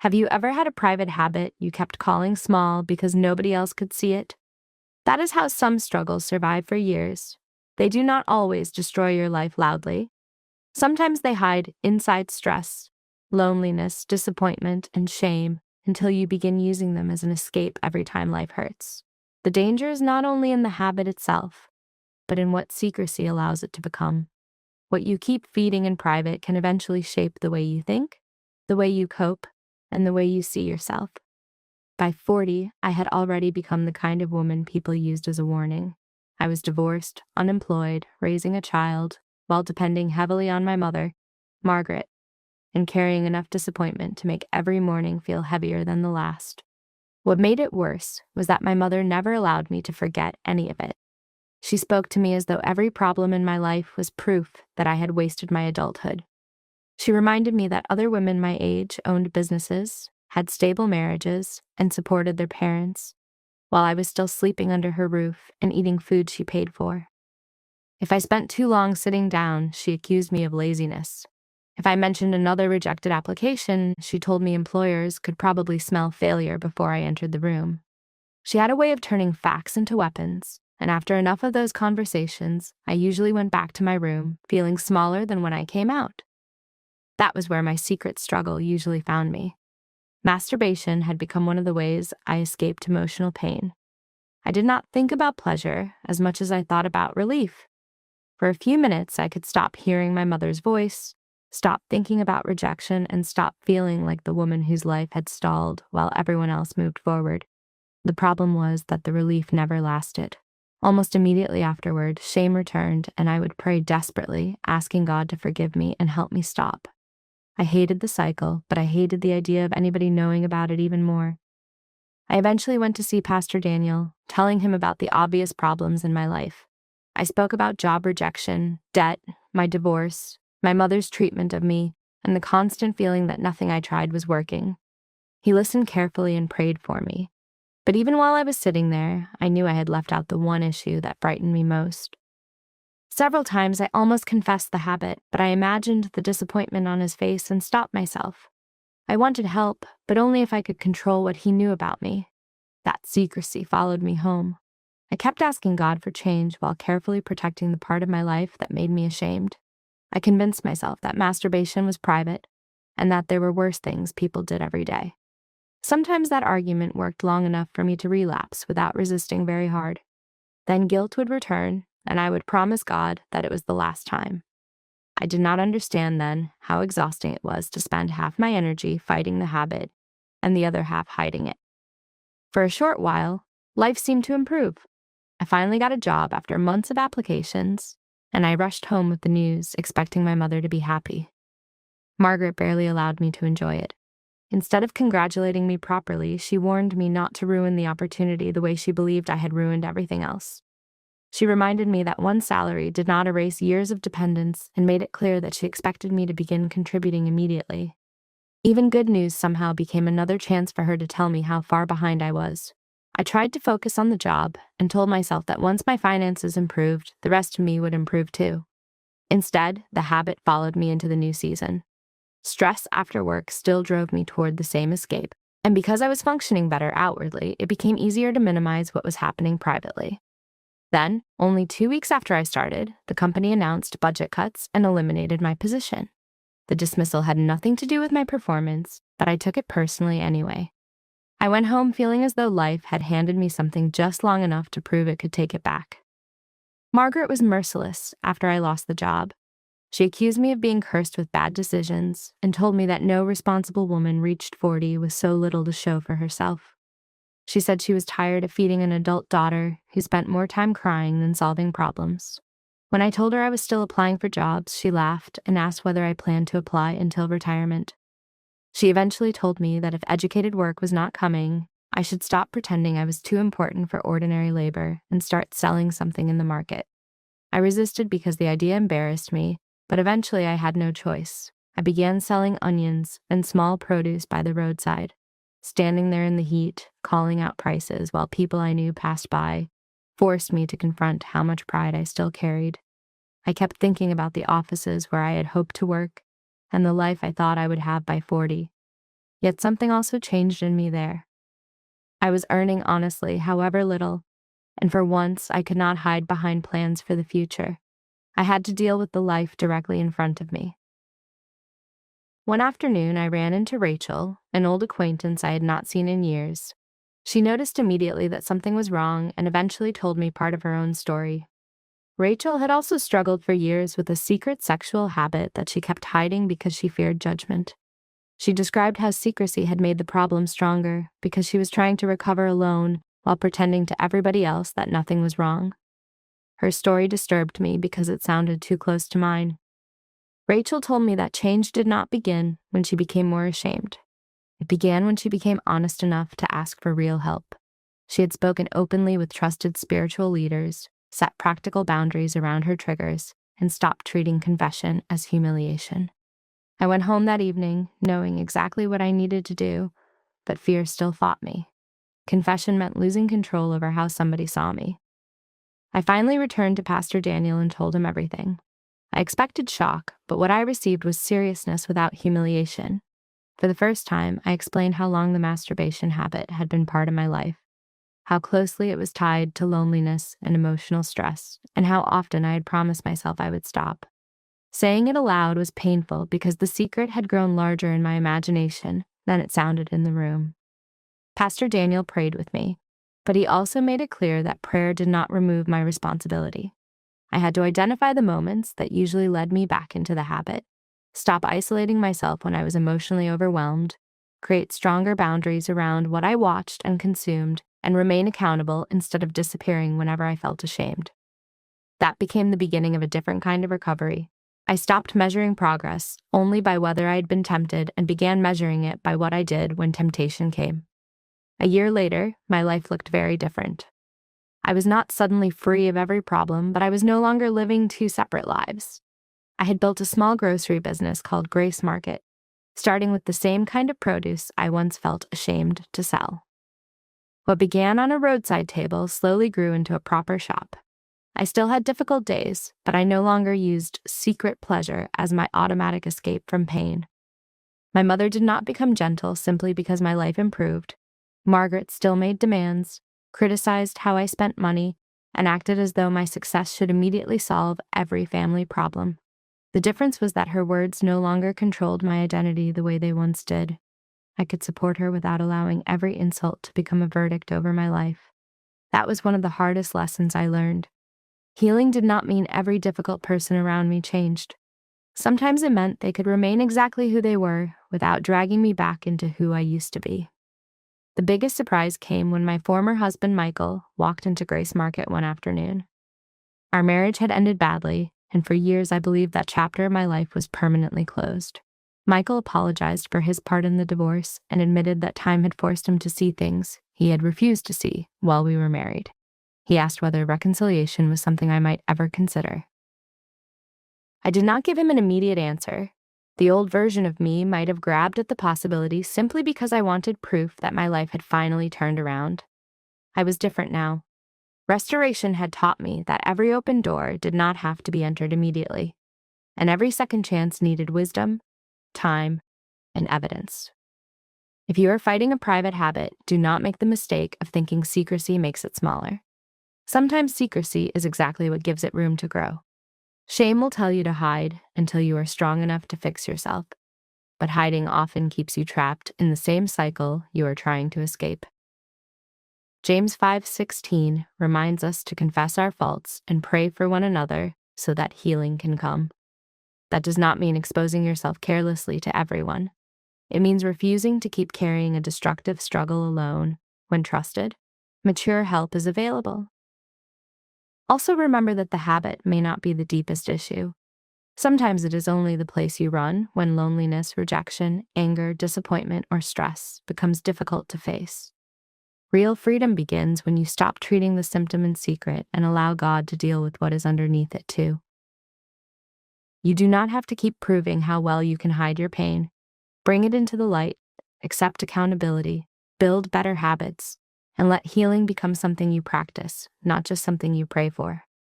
Have you ever had a private habit you kept calling small because nobody else could see it? That is how some struggles survive for years. They do not always destroy your life loudly. Sometimes they hide inside stress, loneliness, disappointment, and shame until you begin using them as an escape every time life hurts. The danger is not only in the habit itself, but in what secrecy allows it to become. What you keep feeding in private can eventually shape the way you think, the way you cope, and the way you see yourself. By 40, I had already become the kind of woman people used as a warning. I was divorced, unemployed, raising a child, while depending heavily on my mother, Margaret, and carrying enough disappointment to make every morning feel heavier than the last. What made it worse was that my mother never allowed me to forget any of it. She spoke to me as though every problem in my life was proof that I had wasted my adulthood. She reminded me that other women my age owned businesses, had stable marriages, and supported their parents, while I was still sleeping under her roof and eating food she paid for. If I spent too long sitting down, she accused me of laziness. If I mentioned another rejected application, she told me employers could probably smell failure before I entered the room. She had a way of turning facts into weapons, and after enough of those conversations, I usually went back to my room, feeling smaller than when I came out. That was where my secret struggle usually found me. Masturbation had become one of the ways I escaped emotional pain. I did not think about pleasure as much as I thought about relief. For a few minutes, I could stop hearing my mother's voice, stop thinking about rejection, and stop feeling like the woman whose life had stalled while everyone else moved forward. The problem was that the relief never lasted. Almost immediately afterward, shame returned, and I would pray desperately, asking God to forgive me and help me stop. I hated the cycle, but I hated the idea of anybody knowing about it even more. I eventually went to see Pastor Daniel, telling him about the obvious problems in my life. I spoke about job rejection, debt, my divorce, my mother's treatment of me, and the constant feeling that nothing I tried was working. He listened carefully and prayed for me. But even while I was sitting there, I knew I had left out the one issue that frightened me most. Several times I almost confessed the habit, but I imagined the disappointment on his face and stopped myself. I wanted help, but only if I could control what he knew about me. That secrecy followed me home. I kept asking God for change while carefully protecting the part of my life that made me ashamed. I convinced myself that masturbation was private and that there were worse things people did every day. Sometimes that argument worked long enough for me to relapse without resisting very hard. Then guilt would return, and I would promise God that it was the last time. I did not understand then how exhausting it was to spend half my energy fighting the habit and the other half hiding it. For a short while, life seemed to improve. I finally got a job after months of applications, and I rushed home with the news, expecting my mother to be happy. Margaret barely allowed me to enjoy it. Instead of congratulating me properly, she warned me not to ruin the opportunity the way she believed I had ruined everything else. She reminded me that one salary did not erase years of dependence and made it clear that she expected me to begin contributing immediately. Even good news somehow became another chance for her to tell me how far behind I was. I tried to focus on the job and told myself that once my finances improved, the rest of me would improve too. Instead, the habit followed me into the new season. Stress after work still drove me toward the same escape, and because I was functioning better outwardly, it became easier to minimize what was happening privately. Then, only 2 weeks after I started, the company announced budget cuts and eliminated my position. The dismissal had nothing to do with my performance, but I took it personally anyway. I went home feeling as though life had handed me something just long enough to prove it could take it back. Margaret was merciless after I lost the job. She accused me of being cursed with bad decisions and told me that no responsible woman reached 40 with so little to show for herself. She said she was tired of feeding an adult daughter who spent more time crying than solving problems. When I told her I was still applying for jobs, she laughed and asked whether I planned to apply until retirement. She eventually told me that if educated work was not coming, I should stop pretending I was too important for ordinary labor and start selling something in the market. I resisted because the idea embarrassed me, but eventually I had no choice. I began selling onions and small produce by the roadside, standing there in the heat, calling out prices while people I knew passed by, forced me to confront how much pride I still carried. I kept thinking about the offices where I had hoped to work and the life I thought I would have by 40. Yet something also changed in me there. I was earning honestly, however little, and for once I could not hide behind plans for the future. I had to deal with the life directly in front of me. One afternoon, I ran into Rachel, an old acquaintance I had not seen in years. She noticed immediately that something was wrong and eventually told me part of her own story. Rachel had also struggled for years with a secret sexual habit that she kept hiding because she feared judgment. She described how secrecy had made the problem stronger because she was trying to recover alone while pretending to everybody else that nothing was wrong. Her story disturbed me because it sounded too close to mine. Rachel told me that change did not begin when she became more ashamed. It began when she became honest enough to ask for real help. She had spoken openly with trusted spiritual leaders, set practical boundaries around her triggers, and stopped treating confession as humiliation. I went home that evening, knowing exactly what I needed to do, but fear still fought me. Confession meant losing control over how somebody saw me. I finally returned to Pastor Daniel and told him everything. I expected shock, but what I received was seriousness without humiliation. For the first time, I explained how long the masturbation habit had been part of my life, how closely it was tied to loneliness and emotional stress, and how often I had promised myself I would stop. Saying it aloud was painful because the secret had grown larger in my imagination than it sounded in the room. Pastor Daniel prayed with me, but he also made it clear that prayer did not remove my responsibility. I had to identify the moments that usually led me back into the habit, stop isolating myself when I was emotionally overwhelmed, create stronger boundaries around what I watched and consumed, and remain accountable instead of disappearing whenever I felt ashamed. That became the beginning of a different kind of recovery. I stopped measuring progress only by whether I had been tempted and began measuring it by what I did when temptation came. A year later, my life looked very different. I was not suddenly free of every problem, but I was no longer living two separate lives. I had built a small grocery business called Grace Market, starting with the same kind of produce I once felt ashamed to sell. What began on a roadside table slowly grew into a proper shop. I still had difficult days, but I no longer used secret pleasure as my automatic escape from pain. My mother did not become gentle simply because my life improved. Margaret still made demands, criticized how I spent money, and acted as though my success should immediately solve every family problem. The difference was that her words no longer controlled my identity the way they once did. I could support her without allowing every insult to become a verdict over my life. That was one of the hardest lessons I learned. Healing did not mean every difficult person around me changed. Sometimes it meant they could remain exactly who they were without dragging me back into who I used to be. The biggest surprise came when my former husband, Michael, walked into Grace Market one afternoon. Our marriage had ended badly, and for years I believed that chapter of my life was permanently closed. Michael apologized for his part in the divorce and admitted that time had forced him to see things he had refused to see while we were married. He asked whether reconciliation was something I might ever consider. I did not give him an immediate answer. The old version of me might have grabbed at the possibility simply because I wanted proof that my life had finally turned around. I was different now. Restoration had taught me that every open door did not have to be entered immediately, and every second chance needed wisdom, time, and evidence. If you are fighting a private habit, do not make the mistake of thinking secrecy makes it smaller. Sometimes secrecy is exactly what gives it room to grow. Shame will tell you to hide until you are strong enough to fix yourself, but hiding often keeps you trapped in the same cycle you are trying to escape. James 5:16 reminds us to confess our faults and pray for one another so that healing can come. That does not mean exposing yourself carelessly to everyone. It means refusing to keep carrying a destructive struggle alone. When trusted, mature help is available. Also remember that the habit may not be the deepest issue. Sometimes it is only the place you run when loneliness, rejection, anger, disappointment, or stress becomes difficult to face. Real freedom begins when you stop treating the symptom in secret and allow God to deal with what is underneath it too. You do not have to keep proving how well you can hide your pain. Bring it into the light, accept accountability, build better habits, and let healing become something you practice, not just something you pray for.